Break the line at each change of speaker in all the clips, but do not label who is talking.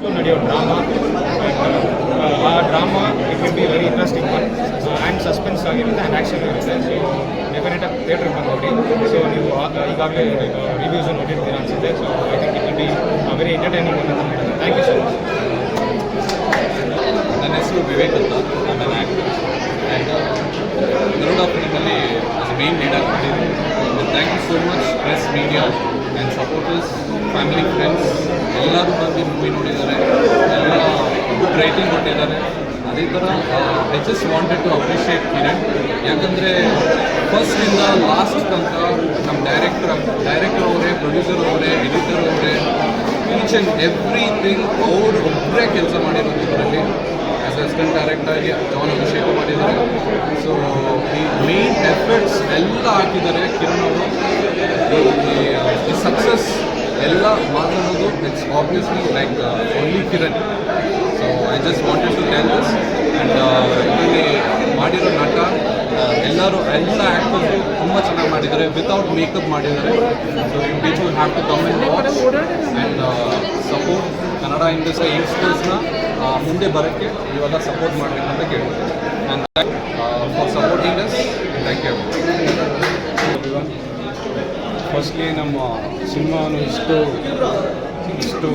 ನಡೆಯೋ ಡ್ರಾಮಾ ಆ drama it will be very interesting one and suspense ಆಗಿರುತ್ತೆ and action ಇರುತ್ತೆ. ಸೊ ಡೆಫಿನೆಟಾಗಿ ಥಿಯೇಟ್ರಿಗೆ ಬಂದು ನೋಡಿ. ಸೊ ನೀವು ಈಗಾಗಲೇ ರಿವ್ಯೂಸ್ ನೋಡಿರ್ತೀರ ಅನಿಸುತ್ತೆ. So I think it will be very entertaining ಅಂತ ಹೇಳಿದೆ. Thank you so much.
ನನ್ನ ಹೆಸರು ವಿವೇಕ್ ಅಂತ, ನನ್ನ ಆ್ಯಕ್ಟರ್ ಆ್ಯಂಡ್ ಗರುಡ ಫಿಲ್ಮಲ್ಲಿ ಮೇನ್ ಲೀಡ್ ಆಗಿಬಿಟ್ಟಿದ್ದೀನಿ. Thank you so much press media and supporters, family friends ಎಲ್ಲರೂ ಬಂದು ಮೂವಿ ನೋಡಿದ್ದಾರೆ, ಎಲ್ಲ ಗುಡ್ ರೈಟಿಂಗ್ ಕೊಟ್ಟಿದ್ದಾರೆ. ಅದೇ ಥರ I just wanted to appreciate Kiran, ಯಾಕಂದರೆ ಫಸ್ಟಿಂದ ಲಾಸ್ಟ್ ತನಕ ನಮ್ಮ ಡೈರೆಕ್ಟರ್ ಅವರೇ, ಪ್ರೊಡ್ಯೂಸರ್ ಅವರೇ, ಎಡಿಟರ್ ಅವರೇ, ಈಚ್ ಆ್ಯಂಡ್ ಎವ್ರಿಥಿಂಗ್ ಅವರು ಒಬ್ಬರೇ ಕೆಲಸ ಮಾಡಿರೋದು ಇದರಲ್ಲಿ. ಆ್ಯಸ್ ಅಸಿಸ್ಟೆಂಟ್ ಡೈರೆಕ್ಟಾಗಿ ಜಾನ್ ಅಭಿಷೇಕ್ ಮಾಡಿದ್ದಾರೆ. ಸೊ ಈ ಮೇನ್ ಎಫರ್ಟ್ಸ್ ಎಲ್ಲ ಹಾಕಿದ್ದಾರೆ ಕಿರಣ್ ಅವರು. ಈ ಸಕ್ಸಸ್ ಎಲ್ಲ ಮಾತಾಡೋದು it's obviously like only Kiran. So I just wanted to tell this. And ಇದರಲ್ಲಿ ಮಾಡಿರೋ ನಟ ಎಲ್ಲ ಆ್ಯಕ್ಟರ್ಸು ತುಂಬ ಚೆನ್ನಾಗಿ ಮಾಡಿದ್ದಾರೆ, ವಿತೌಟ್ ಮೇಕಪ್ ಮಾಡಿದ್ದಾರೆ. So people have to come and watch and support Kannada industry ಯಂಗ್ಸ್ಟರ್ಸ್ನ ಮುಂದೆ ಬರೋಕ್ಕೆ ನೀವೆಲ್ಲ ಸಪೋರ್ಟ್ ಮಾಡಬೇಕಂತ ಕೇಳ್ತೀನಿ. And for supporting us, thank you.
Firstly ನಮ್ಮ ಸಿನಿಮಾವನ್ನು ಇಷ್ಟು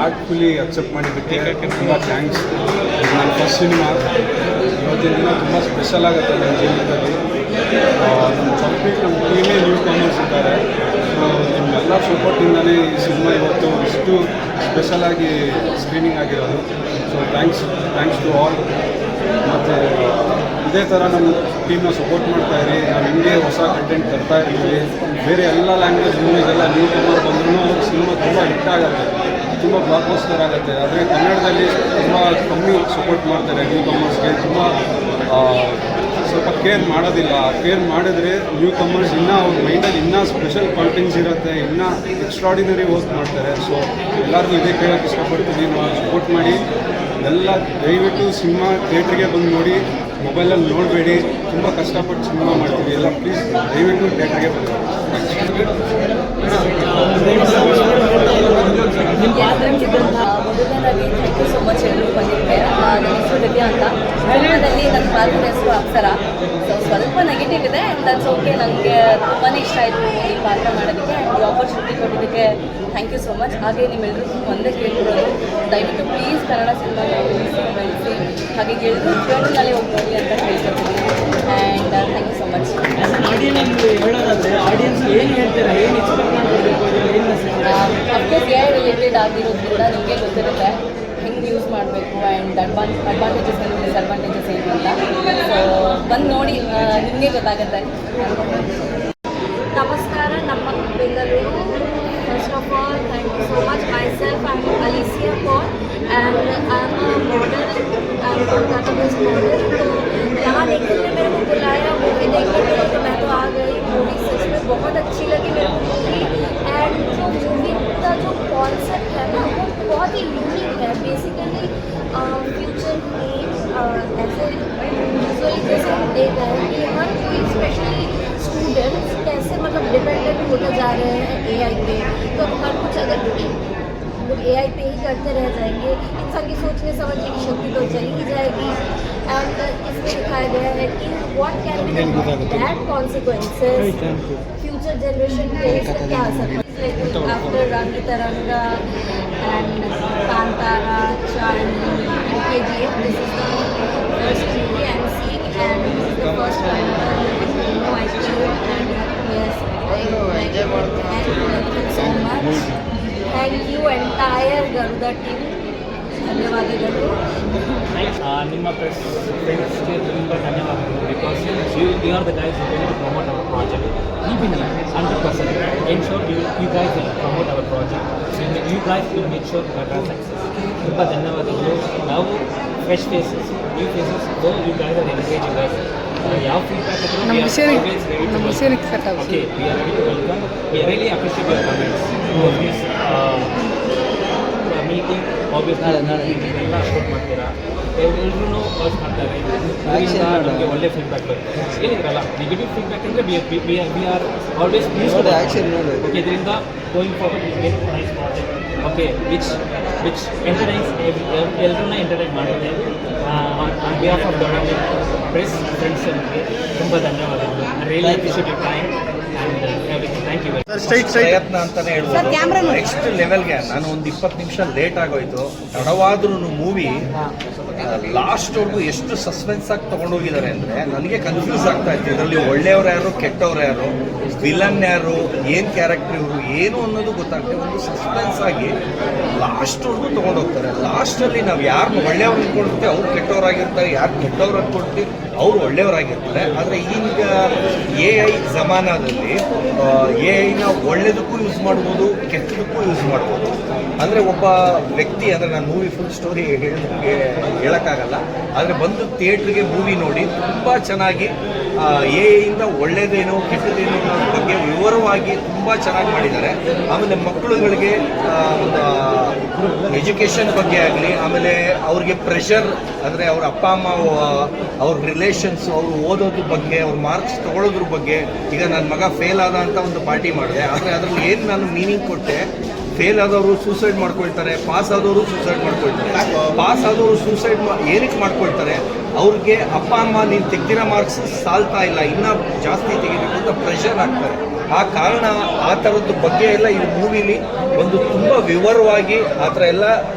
ಆರ್ಟ್ಫುಲಿ ಅಕ್ಸೆಪ್ಟ್ ಮಾಡಿದ್ದಕ್ಕೆ ತುಂಬ ಥ್ಯಾಂಕ್ಸ್. ನನ್ನ ಫಸ್ಟ್ ಸಿನಿಮಾ ಇವತ್ತಿನ ದಿನ ತುಂಬ ಸ್ಪೆಷಲ್ ಆಗುತ್ತೆ ನನ್ನ ಜೀವನದಲ್ಲಿ. ನಮ್ಮ ಕಂಪ್ಲೀಟ್ ನಮ್ಮ ಟೀಮೇ ನ್ಯೂ ಕಮರ್ಸ್ ಇದ್ದಾರೆ. ಸೊ ನಿಮ್ಮೆಲ್ಲ ಸಪೋರ್ಟಿಂದಲೇ ಈ ಸಿನಿಮಾ ಇವತ್ತು ಇಷ್ಟು ಸ್ಪೆಷಲಾಗಿ ಸ್ಕ್ರೀನಿಂಗ್ ಆಗಿರೋದು. So thanks to all. ಮತ್ತು ಇದೇ ಥರ ನಮ್ಮ ಟೀಮ್ನ ಸಪೋರ್ಟ್ ಮಾಡ್ತಾಯಿರಿ. ನಾವು ಹಿಂಗೆ ಹೊಸ ಕಂಟೆಂಟ್ ತರ್ತಾ ಇರ್ತೀವಿ. ಬೇರೆ ಎಲ್ಲ ಲ್ಯಾಂಗ್ವೇಜ್ ಮೂವೀಸೆಲ್ಲ ನ್ಯೂ ಕಮರ್ ಬಂದ್ರೂ ಸಿನಿಮಾ ತುಂಬ ಹಿಟ್ ಆಗುತ್ತೆ, ತುಂಬ ಬ್ಲಾಕ್ ಬಸ್ಟರ್ ಆಗುತ್ತೆ. ಆದರೆ ಕನ್ನಡದಲ್ಲಿ ತುಂಬ ಕಮ್ಮಿ ಸಪೋರ್ಟ್ ಮಾಡ್ತಾರೆ ನ್ಯೂ ಕಮರ್ಸ್ಗೆ. ತುಂಬ ಸ್ವಲ್ಪ ಕೇರ್ ಮಾಡೋದಿಲ್ಲ. ಕೇರ್ ಮಾಡಿದ್ರೆ ನ್ಯೂ ಕಮರ್ಸ್ ಇನ್ನೂ ಅವ್ರ ಮೈಂಡಲ್ಲಿ ಇನ್ನೂ ಸ್ಪೆಷಲ್ ಕಾಂಟೆಂಟ್ಸ್ ಇರುತ್ತೆ, ಇನ್ನೂ ಎಕ್ಸ್ಟ್ರಾಡಿನರಿ ವರ್ಕ್ ಮಾಡ್ತಾರೆ. ಸೊ ಎಲ್ಲರಿಗೂ ಇದೇ ಕೇಳೋಕ್ಕೆ ಇಷ್ಟಪಡ್ತೀನಿ, ಸಪೋರ್ಟ್ ಮಾಡಿ. ಎಲ್ಲ ದಯವಿಟ್ಟು ಸಿನಿಮಾ ಥಿಯೇಟ್ರಿಗೆ ಬಂದು ನೋಡಿ, ಮೊಬೈಲಲ್ಲಿ ನೋಡಬೇಡಿ. ತುಂಬ ಕಷ್ಟಪಟ್ಟು ಸಿನಿಮಾ ಮಾಡ್ತೀವಿ ಎಲ್ಲ. ಪ್ಲೀಸ್ ದಯವಿಟ್ಟು ಥಿಯೇಟ್ರಿಗೆ ಬಂದು.
ಮೊದಲನೇದಾಗಿ ಥ್ಯಾಂಕ್ ಯು ಸೊ ಮಚ್ ಎಲ್ಲರೂ ಬಂದಿದ್ದೆ. ನನ್ನ ಹೆಸರು ದಿವ್ಯಾ ಅಂತ. ಸಿನಿಮಾದಲ್ಲಿ ನನ್ನ ಪಾತ್ರದ ಹೆಸರು ಅಪ್ಸರ. ಸೊ ಸ್ವಲ್ಪ ನೆಗೆಟಿವ್ ಇದೆ, ದಟ್ಸ್ ಓಕೆ. ನನಗೆ ತುಂಬಾ ಇಷ್ಟ ಆಯಿತು ಈ ಪಾತ್ರ ಮಾಡೋದಕ್ಕೆ. ಈ ಆಪರ್ಚುನಿಟಿ ಕೊಟ್ಟಿದ್ದಕ್ಕೆ ಥ್ಯಾಂಕ್ ಯು ಸೊ ಮಚ್. ಹಾಗೆ ನಿಮ್ಮೆಲ್ಲರಿಗೂ ಒಂದೇ ಕೇಳ್ಕೊಡೋದು, ದಯವಿಟ್ಟು ಪ್ಲೀಸ್ ಕನ್ನಡ ಸಿನಿಮಾ ಬೆಳೆಸಿ, ಹಾಗೆ ಎಲ್ಲರೂ ಥಿಯೇಟರ್ನಲ್ಲಿ ಹೋಗಿ ನೋಡಿ ಅಂತ ಕೇಳ್ಕೊತೀನಿ. And thank you so much.
Audience ಏನು ಹೇಳ್ತಾರೆ, ಏನು ಎಕ್ಸ್ಪೆಕ್ಟ್ ಮಾಡಬೇಕು,
ಅಫ್ಕೋರ್ಸ್ ಎ ಐ ರಿಲೇಟೆಡ್ ಆಗಿರೋದ್ರಿಂದ ನಿಮಗೆ ಗೊತ್ತಿರುತ್ತೆ ಹೆಂಗೆ ಯೂಸ್ ಮಾಡಬೇಕು ಆ್ಯಂಡ್ ಅಡ್ವಾಂಟೇಜಸ್ ಏನು, ಡಿಸ್ಅಡ್ವಾಂಟೇಜಸ್ ಏನು ಅಂತ. ಸೊ ಬಂದು ನೋಡಿ, ನಿಮಗೆ ಗೊತ್ತಾಗುತ್ತೆ.
ನಮಸ್ಕಾರ, ನಮ್ಮ Bengaluru. First of all, thank you so much. Myself, I'm Alicia Kaur and I'm a model. I'm Kolkata based model. तो यहाँ देखने ने मेरे को बुलाया मूवी देखने के लिए, तो मैं तो आ गई. मूवी सच में बहुत अच्छी लगी मेरे को मूवी. एंड जो मूवी का जो कॉन्सेप्ट है ना, वो बहुत ही यूनिक है. बेसिकली फ्यूचर में ऐसे यूजुअली जैसे हम देख रहे हैं कि हर कोई स्पेशली स्टूडेंट्स कैसे मतलब डिपेंडेंट होते जा रहे हैं AI पे. तो हर कुछ अगर लोग AI पे ही करते रह जाएंगे, इंसान की सोचने समझने की शक्ति तो चली ही जाएगी. एंड इसमें दिखाया गया है कि what can be bad consequences future generation पे, इसका क्या असर है. After Rangitaranga and Kantara, Chandni, KGF, this is the first movie I'm seeing and this is the first time I feel. And yes, thank you so much. Thank you entire Garuda team. ಧನ್ಯವಾದಗಳು.
ನಿಮ್ಮ ಫ್ರೆಂಡ್ಸ್ಗೆ ತುಂಬ ಧನ್ಯವಾದಗಳು. Because you are the guys who will promote our project. ಈ ಬಿನ್ 100% ensure you guys will promote our project. You guys will make sure that our success. ತುಂಬ ಧನ್ಯವಾದಗಳು. ನಾವು fresh faces, new faces, go you guys are encouraging guys. ಯಾವ feedback ಇದ್ರೂ okay, we are ready to welcome. We really appreciate your comments. Please meeting obviously ನೀವೆಲ್ಲ support ಮಾಡ್ತೀರಾ, ಎಲ್ಲರೂ watch ಮಾಡ್ತಾರೆ. ನಮಗೆ ಒಳ್ಳೆ ಫೀಡ್ಬ್ಯಾಕ್ ಬರುತ್ತೆ. ಏನಿದ್ರಲ್ಲ ನೆಗೆಟಿವ್ ಫೀಡ್ಬ್ಯಾಕ್ ಅಂದರೆ we are always please. Okay, ಇದರಿಂದ going forward we get nice project. Okay, which which entertains ಎಲ್ಲರನ್ನ ಎಂಟರ್ಟೈನ್ ಮಾಡಿದೆ. On behalf of the press friends ಅವರಿಗೆ ತುಂಬ ಧನ್ಯವಾದಗಳು. Really appreciate your time and everything. Thank you.
ಪ್ರಯತ್ನ ಅಂತಾನೆ ಹೇಳ್ಬೋದು. ನೆಕ್ಸ್ಟ್ ಲೆವೆಲ್ಗೆ ನಾನು ಒಂದು 20 ನಿಮಿಷ ಲೇಟ್ ಆಗೋಯ್ತು. ತಡವಾದ್ರೂ ಮೂವಿ ಲಾಸ್ಟ್ವರೆಗೂ ಎಷ್ಟು ಸಸ್ಪೆನ್ಸ್ ಆಗಿ ತೊಗೊಂಡೋಗಿದ್ದಾರೆ ಅಂದರೆ ನನಗೆ ಕನ್ಫ್ಯೂಸ್ ಆಗ್ತಾ ಇತ್ತು. ಇದರಲ್ಲಿ ಒಳ್ಳೆಯವ್ರು ಯಾರು, ಕೆಟ್ಟವ್ರು ಯಾರು, ವಿಲನ್ ಯಾರು, ಏನು ಕ್ಯಾರೆಕ್ಟರ್ ಇವರು, ಏನು ಅನ್ನೋದು ಗೊತ್ತಾಗ್ತದೆ. ಒಂದು ಸಸ್ಪೆನ್ಸ್ ಆಗಿ ಲಾಸ್ಟ್ವರೆಗೂ ತೊಗೊಂಡೋಗ್ತಾರೆ. ಲಾಸ್ಟಲ್ಲಿ ನಾವು ಯಾರನ್ನ ಒಳ್ಳೆಯವ್ರು ಅಂದ್ಕೊಳ್ತೀವಿ ಅವ್ರು ಕೆಟ್ಟವರಾಗಿರ್ತಾರೆ, ಯಾರು ಕೆಟ್ಟವ್ರು ಅಂದ್ಕೊಳ್ತೀವಿ ಅವ್ರು ಒಳ್ಳೆಯವರಾಗಿರ್ತಾರೆ. ಆದರೆ ಈಗ AI ಜಮಾನದಲ್ಲಿ AI ಒಳ್ಳೆಯದಕ್ಕೂ ಯೂಸ್ ಮಾಡ್ಬೋದು, ಕೆಟ್ಟದಕ್ಕೂ ಯೂಸ್ ಮಾಡ್ಬೋದು. ಅಂದರೆ ಒಬ್ಬ ವ್ಯಕ್ತಿ, ಅಂದರೆ ನಾನು ಮೂವಿ ಫುಲ್ ಸ್ಟೋರಿ ಹೇಳೋಕ್ಕಾಗಲ್ಲ, ಆದರೆ ಬಂದು ಥಿಯೇಟ್ರಿಗೆ ಮೂವಿ ನೋಡಿ ತುಂಬ ಚೆನ್ನಾಗಿ AI ಒಳ್ಳೆಯದೇನು ಕೆಟ್ಟದೇನು ಅನ್ನೋದ್ರ ಬಗ್ಗೆ ವಿವರವಾಗಿ ತುಂಬ ಚೆನ್ನಾಗಿ ಮಾಡಿದ್ದಾರೆ. ಆಮೇಲೆ ಮಕ್ಕಳುಗಳಿಗೆ ಒಂದು ಎಜುಕೇಷನ್ ಬಗ್ಗೆ ಆಗಲಿ, ಆಮೇಲೆ ಅವ್ರಿಗೆ ಪ್ರೆಷರ್ ಅಂದರೆ ಅವ್ರ ಅಪ್ಪ ಅಮ್ಮ ಅವ್ರ ರಿಲೇಷನ್ಸು, ಅವರು ಓದೋದ್ರ ಬಗ್ಗೆ, ಅವ್ರ ಮಾರ್ಕ್ಸ್ ತೊಗೊಳೋದ್ರ ಬಗ್ಗೆ. ಈಗ ನನ್ನ ಮಗ ಫೇಲ್ ಆದ ಅಂತ ಒಂದು ಪಾರ್ಟಿ ಮಾಡಿದೆ, ಆದರೆ ಅದರಲ್ಲಿ ಏನು ನಾನು ಮೀನಿಂಗ್ ಕೊಟ್ಟೆ, ಫೇಲ್ ಆದವರು ಸೂಸೈಡ್ ಮಾಡ್ಕೊಳ್ತಾರೆ, ಪಾಸ್ ಆದವರು ಸೂಸೈಡ್ ಮಾಡ್ಕೊಳ್ತಾರೆ. ಪಾಸ್ ಆದವರು ಸೂಸೈಡ್ ಏನಕ್ಕೆ ಮಾಡ್ಕೊಳ್ತಾರೆ, ಅವ್ರಿಗೆ ಅಪ್ಪ ಅಮ್ಮ ನೀನು ತೆಗ್ದಿರೋ ಮಾರ್ಕ್ಸ್ ಸಾಲ್ತಾ ಇಲ್ಲ, ಇನ್ನೂ ಜಾಸ್ತಿ ತೆಗಿಬೇಕು ಅಂತ ಪ್ರೆಷರ್ ಆಗ್ತಾರೆ. ಆ ಕಾರಣ ಆ ಥರದ್ದು ಬಗ್ಗೆ ಎಲ್ಲ ಈ ಮೂವಿಲಿ ಒಂದು ತುಂಬ ವಿವರವಾಗಿ ಆ ಥರ ಎಲ್ಲ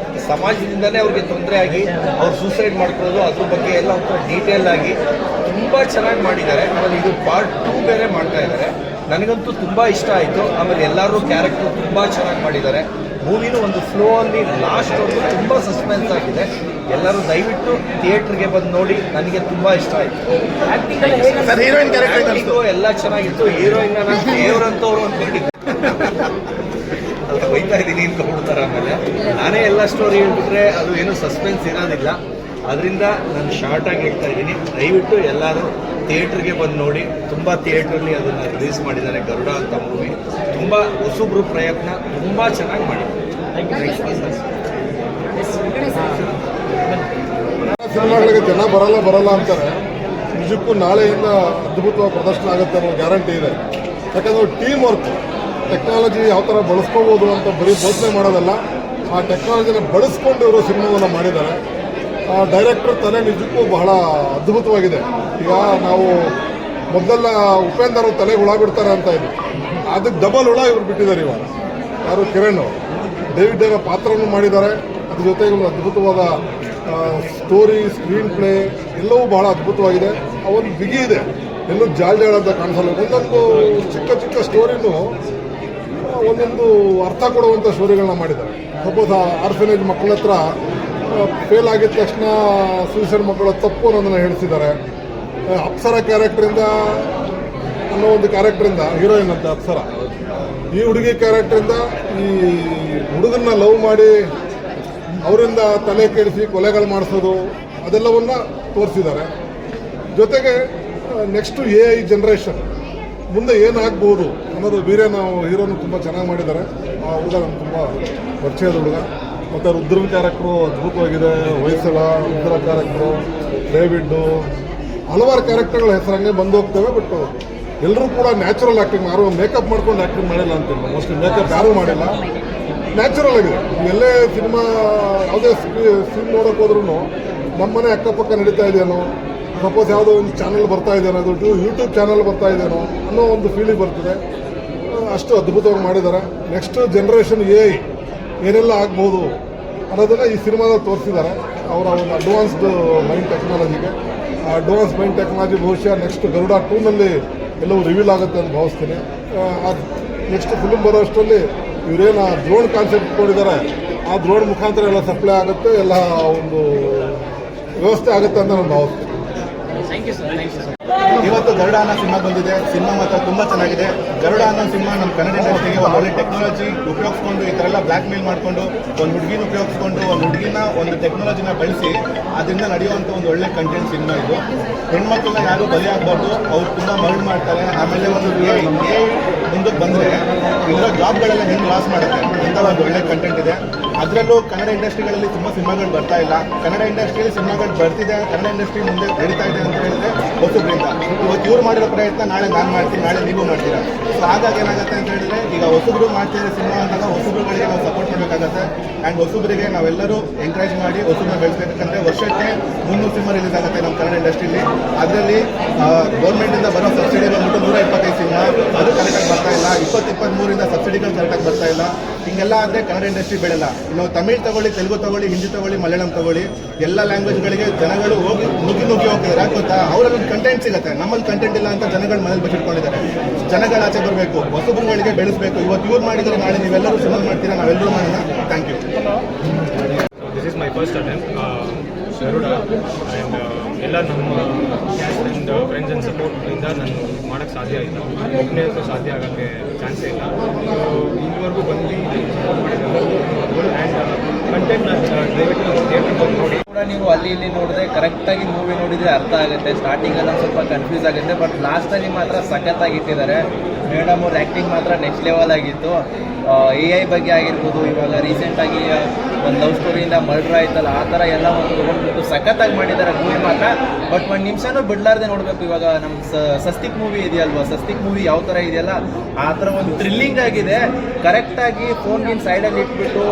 ಸಮಾಜದಿಂದಲೇ ಅವ್ರಿಗೆ ತೊಂದರೆ ಆಗಿ ಅವ್ರು ಸೂಸೈಡ್ ಮಾಡ್ಕೊಳ್ಳೋದು ಅದ್ರ ಬಗ್ಗೆ ಎಲ್ಲ ಒಂಥರ ಡೀಟೇಲ್ ಆಗಿ ತುಂಬ ಚೆನ್ನಾಗಿ ಮಾಡಿದ್ದಾರೆ. ಆಮೇಲೆ ಇದು ಪಾರ್ಟ್ 2 ಬೇರೆ ಮಾಡ್ತಾ ಇದ್ದಾರೆ. ನನಗಂತೂ ತುಂಬ ಇಷ್ಟ ಆಯಿತು. ಆಮೇಲೆ ಎಲ್ಲರೂ ಕ್ಯಾರೆಕ್ಟರ್ ತುಂಬ ಚೆನ್ನಾಗಿ ಮಾಡಿದ್ದಾರೆ. ಮೂವಿನೂ ಒಂದು ಫ್ಲೋ ಅಲ್ಲಿ ಲಾಸ್ಟ್ವರೆಗೂ ತುಂಬ ಸಸ್ಪೆನ್ಸ್ ಆಗಿದೆ. ಎಲ್ಲರೂ ದಯವಿಟ್ಟು ಥಿಯೇಟ್ರಿಗೆ ಬಂದು ನೋಡಿ. ನನಗೆ ತುಂಬ ಇಷ್ಟ ಆಯಿತು. ಆ್ಯಕ್ಟಿಂಗು ಎಲ್ಲ ಚೆನ್ನಾಗಿತ್ತು. ಹೀರೋಯಿನ್ ನಾನು ದೇವ್ರಂತವ್ರು ಅಂದ್ಕೊಂಡಿದ್ದೆ, ಅಲ್ಲ ಬೈತಾ ಇದ್ದೀನಿ ಅಂದ್ಕೊಂಡ್ಬಿಡ್ತಾರೆ. ಆಮೇಲೆ ನಾನೇ ಎಲ್ಲ ಸ್ಟೋರಿ ಹೇಳ್ಬಿಟ್ರೆ ಅದು ಏನು ಸಸ್ಪೆನ್ಸ್ ಇರೋದಿಲ್ಲ. ಅದರಿಂದ ನಾನು ಶಾರ್ಟಾಗಿ ಹೇಳ್ತಾ ಇದ್ದೀನಿ. ದಯವಿಟ್ಟು ಎಲ್ಲರೂ ಥಿಯೇಟ್ರಿಗೆ ಬಂದು ನೋಡಿ. ತುಂಬ ಥಿಯೇಟ್ರಲ್ಲಿ ಅದನ್ನು ರಿಲೀಸ್ ಮಾಡಿದ್ದಾರೆ. ಗರುಡ ಅಂತ ಮೂವಿ ತುಂಬ ಹೊಸಬ್ರು ಪ್ರಯತ್ನ, ತುಂಬ ಚೆನ್ನಾಗಿ ಮಾಡಿದ್ದಾರೆ.
ಸಿನಿಮಾಗಳಿಗೆ ಜನ ಬರಲ್ಲ ಅಂತಾರೆ. ನಿಜಕ್ಕೂ ನಾಳೆಯಿಂದ ಅದ್ಭುತವಾದ ಪ್ರದರ್ಶನ ಆಗುತ್ತೆ ಅನ್ನೋ ಗ್ಯಾರಂಟಿ ಇದೆ. ಯಾಕಂದರೆ ಟೀಮ್ ವರ್ಕ್, ಟೆಕ್ನಾಲಜಿ ಯಾವ ಥರ ಬಳಸ್ಕೋಬೋದು ಅಂತ ಬರೀ ಬೋಧನೆ ಮಾಡೋದಲ್ಲ, ಆ ಟೆಕ್ನಾಲಜಿನ ಬಳಸ್ಕೊಂಡು ಇವರು ಸಿನಿಮಾವನ್ನು ಮಾಡಿದ್ದಾರೆ. ಡೈರೆಕ್ಟರ್ ತಲೆ ನಿಜಕ್ಕೂ ಬಹಳ ಅದ್ಭುತವಾಗಿದೆ. ಈಗ ನಾವು ಮೊದಲೆಲ್ಲ ಉಪೇಂದ್ರ ತಲೆಗೆ ಹುಳ ಬಿಡ್ತಾರೆ ಅಂತ ಇದ್ವಿ, ಅದಕ್ಕೆ ಡಬಲ್ ಹುಳ ಇವ್ರು ಬಿಟ್ಟಿದ್ದಾರೆ. ಇವಾಗ ಯಾರು ಕಿರಣ್ ಡೇವಿಡ್ ಏನೋ ಪಾತ್ರನೂ ಮಾಡಿದ್ದಾರೆ. ಅದ್ರ ಜೊತೆಗೆ ಒಂದು ಅದ್ಭುತವಾದ ಸ್ಟೋರಿ, ಸ್ಕ್ರೀನ್ ಪ್ಲೇ ಎಲ್ಲವೂ ಬಹಳ ಅದ್ಭುತವಾಗಿದೆ. ಆ ಒಂದು ಬಿಗಿ ಇದೆ, ಎಲ್ಲೂ ಜಾಳ ಅಂತ ಕಾಣಿಸಲ್ಲ. ಒಂದೊಂದು ಚಿಕ್ಕ ಸ್ಟೋರಿನೂ ಒಂದೊಂದು ಅರ್ಥ ಕೊಡುವಂಥ ಸ್ಟೋರಿಗಳನ್ನ ಮಾಡಿದ್ದಾರೆ. ಸಪೋಸ್ ಆರ್ಫನೇಜ್ ಮಕ್ಕಳ ಹತ್ರ ಫೇಲ್ ಆಗಿದ ತಕ್ಷಣ ಸೂಸೈಡ್ ಮಕ್ಕಳ ತಪ್ಪು ಅನ್ನೋದನ್ನು ಹೇಳ್ತಿದ್ದಾರೆ. ಅಪ್ಸರ ಕ್ಯಾರೆಕ್ಟ್ರಿಂದ ಅನ್ನೋ ಒಂದು ಕ್ಯಾರೆಕ್ಟ್ರಿಂದ, ಹೀರೋಯಿನ್ ಅಂತ ಅಪ್ಸರ, ಈ ಹುಡುಗಿ ಕ್ಯಾರೆಕ್ಟ್ರಿಂದ ಈ ಹುಡುಗನ್ನ ಲವ್ ಮಾಡಿ ಅವರಿಂದ ತಲೆ ಕೆಡಿಸಿ ಕೊಲೆಗಳು ಮಾಡಿಸೋದು ಅದೆಲ್ಲವನ್ನ ತೋರಿಸಿದ್ದಾರೆ. ಜೊತೆಗೆ ನೆಕ್ಸ್ಟು AI ಜನ್ರೇಷನ್ ಮುಂದೆ ಏನಾಗ್ಬೋದು ಅನ್ನೋದು ಹೀರೋನು ತುಂಬ ಚೆನ್ನಾಗಿ ಮಾಡಿದ್ದಾರೆ. ಆ ಹುಡುಗ ನಮ್ಗೆ ತುಂಬ ಪರಿಚಯದ ಹುಡುಗ. ಮತ್ತು ರುದ್ರನ್ ಕ್ಯಾರೆಕ್ಟ್ರು ಅದ್ಭುತವಾಗಿದೆ. ಹೊಯ್ಸಳ, ರುದ್ರ ಕ್ಯಾರೆಕ್ಟ್ರು, ಡೇವಿಡ್ಡು, ಹಲವಾರು ಕ್ಯಾರೆಕ್ಟರ್ಗಳ ಹೆಸರಂಗೆ ಬಂದು ಹೋಗ್ತವೆ. ಬಟ್ ಎಲ್ಲರೂ ಕೂಡ ನ್ಯಾಚುರಲ್ ಆ್ಯಕ್ಟಿಂಗ್, ಯಾರು ಮೇಕಪ್ ಮಾಡ್ಕೊಂಡು ಆ್ಯಕ್ಟಿಂಗ್ ಮಾಡಿಲ್ಲ ಅಂತಿಲ್ಲ. ಮೋಸ್ಟ್ಲಿ ಮೇಕಪ್ ಯಾರೂ ಮಾಡಿಲ್ಲ, ನ್ಯಾಚುರಲ್ ಆಗಿದೆ. ಎಲ್ಲೇ ಸಿನಿಮಾ ಯಾವುದೇ ಸೀನ್ ನೋಡೋಕೆ ಹೋದ್ರೂ ನಮ್ಮನೆ ಅಕ್ಕಪಕ್ಕ ನಡೀತಾ ಇದೆಯೇನೋ, ಸಪೋಸ್ ಯಾವುದೋ ಒಂದು ಚಾನಲ್ ಬರ್ತಾ ಇದೆಯೋ, ಅದು ಯೂಟ್ಯೂಬ್ ಚಾನಲ್ ಬರ್ತಾ ಇದೆಯೇನೋ ಅನ್ನೋ ಒಂದು ಫೀಲಿಂಗ್ ಬರ್ತದೆ. ಅಷ್ಟು ಅದ್ಭುತವಾಗಿ ಮಾಡಿದ್ದಾರೆ. ನೆಕ್ಸ್ಟ್ ಜನ್ರೇಷನ್ AI ಏನೆಲ್ಲ ಆಗ್ಬೋದು ಅನ್ನೋದನ್ನು ಈ ಸಿನಿಮಾದಲ್ಲಿ ತೋರಿಸಿದ್ದಾರೆ. ಅವರ ಒಂದು ಅಡ್ವಾನ್ಸ್ಡ್ ಮೈಂಡ್ ಟೆಕ್ನಾಲಜಿಗೆ, ಆ ಅಡ್ವಾನ್ಸ್ ಮೈಂಡ್ ಟೆಕ್ನಾಲಜಿ ಬಹುಶಃ ನೆಕ್ಸ್ಟ್ ಗರುಡ 2ನಲ್ಲಿ ಎಲ್ಲವೂ ರಿವೀಲ್ ಆಗುತ್ತೆ ಅಂತ ಭಾವಿಸ್ತೀನಿ. ನೆಕ್ಸ್ಟ್ ಫಿಲ್ಮ್ ಬರೋ ಅಷ್ಟರಲ್ಲಿ ಇವರೇನು ಆ ಡ್ರೋನ್ ಕಾನ್ಸೆಪ್ಟ್ ಕೊಟ್ಟಿದ್ದಾರೆ, ಆ ಡ್ರೋನ್ ಮುಖಾಂತರ ಎಲ್ಲ ಸಪ್ಲೈ ಆಗುತ್ತೆ, ಎಲ್ಲ ಒಂದು ವ್ಯವಸ್ಥೆ ಆಗುತ್ತೆ ಅಂತ ನಾನು ಭಾವಿಸ್ತೀನಿ.
ಇವತ್ತು ಗರುಡ ಅನ್ನೋ ಸಿನಿಮಾ ಬಂದಿದೆ. ಸಿನಿಮಾ ಮಾತ್ರ ತುಂಬ ಚೆನ್ನಾಗಿದೆ. ಗರುಡ ಅನ್ನೋ ಸಿನಿಮಾ ನಮ್ಮ ಕನ್ನಡ ಇಂಡಸ್ಟ್ರಿಗೆ ಒಂದು ಒಳ್ಳೆ ಟೆಕ್ನಾಲಜಿ ಉಪಯೋಗಿಸ್ಕೊಂಡು, ಈ ಥರ ಎಲ್ಲ ಬ್ಲ್ಯಾಕ್ ಮೇಲ್ ಮಾಡಿಕೊಂಡು ಒಂದು ಹುಡುಗಿನ ಉಪಯೋಗಿಸ್ಕೊಂಡು ಒಂದು ಹುಡುಗಿನ ಒಂದು ಟೆಕ್ನಾಲಜಿನ ಬಳಸಿ ಅದರಿಂದ ನಡೆಯುವಂಥ ಒಂದು ಒಳ್ಳೆ ಕಂಟೆಂಟ್ ಸಿನಿಮಾ ಇದು. ಹೆಣ್ಮಕ್ಳನ್ನ ಯಾರು ಬಲಿ ಆಗಬಾರ್ದು, ಅವ್ರು ತುಂಬ ಮರ್ಡ್ ಮಾಡ್ತಾರೆ. ಆಮೇಲೆ ಒಂದು ಮುಂದಕ್ಕೆ ಬಂದರೆ ಇರೋ ಜಾಬ್ಗಳೆಲ್ಲ ಹೆಂಗೆ ಲಾಸ್ ಮಾಡುತ್ತೆ ಅಂತ ಒಂದು ಒಳ್ಳೆ ಕಂಟೆಂಟ್ ಇದೆ. ಅದರಲ್ಲೂ ಕನ್ನಡ ಇಂಡಸ್ಟ್ರಿಗಳಲ್ಲಿ ತುಂಬ ಸಿನಿಮಾಗಳು ಬರ್ತಾ ಇಲ್ಲ. ಕನ್ನಡ ಇಂಡಸ್ಟ್ರಿಯಲ್ಲಿ ಸಿನಿಮಾಗಳು ಬರ್ತಿದೆ, ಕನ್ನಡ ಇಂಡಸ್ಟ್ರಿ ಮುಂದೆ ನಡೀತಾ ಇದೆ ಅಂತ ಹೇಳಿದ್ರೆ ಹೊಸಬ್ರಿಂದ. ಇವತ್ತು ಇವ್ರು ಮಾಡಿರೋ ಪ್ರಯತ್ನ ನಾಳೆ ನಾನು ಮಾಡ್ತೀನಿ, ನಾಳೆ ನೀವು ಮಾಡ್ತೀರಾ. ಸೊ ಹಾಗಾಗಿ ಏನಾಗುತ್ತೆ ಅಂತ ಹೇಳಿದ್ರೆ ಈಗ ಹೊಸಬ್ರು ಮಾಡ್ತಿದ್ರೆ ಸಿನಿಮಾ ಅಂದಾಗ ಹೊಸಬ್ರುಗಳಿಗೆ ನಾವು ಸಪೋರ್ಟ್ ಮಾಡಬೇಕಾಗತ್ತೆ. ಆ್ಯಂಡ್ ಹೊಸಬ್ರಿಗೆ ನಾವೆಲ್ಲರೂ ಎಂಕರೇಜ್ ಮಾಡಿ ಹೊಸಬ್ರನ್ನ ಬೆಳೆಸಬೇಕಂದ್ರೆ ವರ್ಷಕ್ಕೆ 300 ಸಿನಿಮಾ ರಿಲೀಸ್ ಆಗುತ್ತೆ ನಮ್ಮ ಕನ್ನಡ ಇಂಡಸ್ಟ್ರಿಲಿ. ಅದರಲ್ಲಿ ಗೌರ್ಮೆಂಟಿಂದ ಬರೋ ಸಬ್ಸಿಡಿ ಬಂದ್ಬಿಟ್ಟು 125 ಸಿನಿಮಾ, ಅದು ಕರೆಕ್ಟಾಗಿ ಬರ್ತಾ ಇಲ್ಲ. 2023 ಸಬ್ಸಿಡಿಗಳು ಕರೆಕ್ಟಾಗಿ ಬರ್ತಾ ಇಲ್ಲ. ಹಿಂಗೆಲ್ಲ ಆದರೆ ಕನ್ನಡ ಇಂಡಸ್ಟ್ರಿ ಬೆಳೆಲ್ಲ. ಇನ್ನು ತಮಿಳ್ ತಗೊಳ್ಳಿ, ತೆಲುಗು ತಗೊಳ್ಳಿ, ಹಿಂದಿ ತಗೊಳ್ಳಿ, ಮಲಯಾಳಂ ತಗೊಳ್ಳಿ, ಎಲ್ಲ ಲ್ಯಾಂಗ್ವೇಜ್ಗಳಿಗೆ ಜನಗಳು ಹೋಗಿ ನುಗ್ಗಿ ಹೋಗ್ತಿದ್ದಾರೆ. ಯಾಕೆ ಗೊತ್ತಾ? ಅವರಲ್ಲಿ ಒಂದು ಕಂಟೆಂಟ್ ಸಿಗುತ್ತೆ, ನಮ್ಮಲ್ಲಿ ಕಂಟೆಂಟ್ ಇಲ್ಲ ಅಂತ ಜನಗಳು ಮನೇಲಿ ಬಚ್ಚಿಟ್ಕೊಂಡಿದ್ದಾರೆ. ಜನಗಳ ಆಚೆ ಬರಬೇಕು, ಹೊಸಬರುಗಳಿಗೆ ಬೆಳೆಸಬೇಕು. ಇವತ್ತು ಇವ್ರು ಮಾಡಿದರೆ ನಾಳೆ ನೀವೆಲ್ಲರೂ ಸಿನಿಮಾ ಮಾಡ್ತೀರಾ, ನಾವೆಲ್ಲರೂ ಮಾಡೋಣ. Thank you.
So this is my first attempt, Garuda, and ಎಲ್ಲ ನಮ್ಮ ಕ್ಯಾಸ್ಟ್ ಆ್ಯಂಡ್ ಫ್ರೆಂಡ್ಸ್ ಆ್ಯಂಡ್ ಸಪೋರ್ಟಿಂದ ನಾನು ಮಾಡೋಕ್ಕೆ ಸಾಧ್ಯ ಇಲ್ಲ. ಒಬ್ಬನೇ ಅಂತೂ ಸಾಧ್ಯ ಆಗೋಕ್ಕೆ ಚಾನ್ಸೇ ಇಲ್ಲ. ಇಲ್ಲಿವರೆಗೂ ಬಂದು ಸಪೋರ್ಟ್ ಮಾಡಿದ್ದೆಲ್ಲರೂ ಆ್ಯಂಡ್ ಕಂಟೆಂಟ್ನ ದಯವಿಟ್ಟು ಥಿಯೇಟ್ರಿಗೆ ಬಂದು ನೋಡಿ.
ಕೂಡ ನೀವು ಅಲ್ಲಿ ಇಲ್ಲಿ ನೋಡಿದ್ರೆ ಕರೆಕ್ಟಾಗಿ ಮೂವಿ ನೋಡಿದರೆ ಅರ್ಥ ಆಗುತ್ತೆ. ಸ್ಟಾರ್ಟಿಂಗಲ್ಲಿ ಒಂದು ಸ್ವಲ್ಪ ಕನ್ಫ್ಯೂಸ್ ಆಗುತ್ತೆ, ಬಟ್ ಲಾಸ್ಟಲ್ಲಿ ಮಾತ್ರ ಸಖತ್ತಾಗಿ ಇಟ್ಟಿದ್ದಾರೆ. ಮೇಡಮ್ ಅವ್ರ ಆ್ಯಕ್ಟಿಂಗ್ ಮಾತ್ರ ನೆಕ್ಸ್ಟ್ ಲೆವೆಲ್ ಆಗಿತ್ತು. AI ಬಗ್ಗೆ ಆಗಿರ್ಬೋದು, ಇವಾಗ ರೀಸೆಂಟಾಗಿ ಒಂದು ಲವ್ ಸ್ಟೋರಿಯಿಂದ ಮರ್ಡ್ರ್ ಆಯ್ತಲ್ಲ, ಆ ಥರ ಎಲ್ಲ ಒಂದು ತೊಗೊಂಡ್ಬಿಟ್ಟು ಸಖತ್ತಾಗಿ ಮಾಡಿದ್ದಾರೆ ಮೂವಿ ಮಾತ್ರ. ಬಟ್ ಒಂದು ನಿಮಿಷನೂ ಬಿಡಲಾರ್ದೆ ನೋಡಬೇಕು. ಇವಾಗ ನಮ್ಮ ಸಸ್ತಿಕ್ ಮೂವಿ ಇದೆಯಲ್ವ, ಸಸ್ತಿಕ್ ಮೂವಿ ಯಾವ ಥರ ಇದೆಯಲ್ಲ ಆ ಥರ ಒಂದು ಥ್ರಿಲ್ಲಿಂಗ್ ಆಗಿದೆ. ಕರೆಕ್ಟಾಗಿ ಫೋನ್ಗಿನ ಸೈಡಲ್ಲಿ ಇಟ್ಬಿಟ್ಟು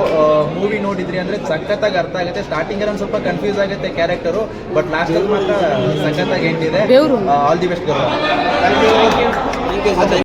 ಮೂವಿ ನೋಡಿದ್ರಿ ಅಂದರೆ ಸಖತ್ತಾಗಿ ಅರ್ಥ ಆಗುತ್ತೆ. ಸ್ಟಾರ್ಟಿಂಗಲ್ಲಿ ಒಂದು ಸ್ವಲ್ಪ ಕನ್ಫ್ಯೂಸ್ ಆಗುತ್ತೆ ಕ್ಯಾರೆಕ್ಟರು, ಬಟ್ ಲಾಸ್ಟಲ್ಲಿ ಮಾತ್ರ ಸಖತ್ತಾಗಿ ಎಂಟಿದೆ. All the best.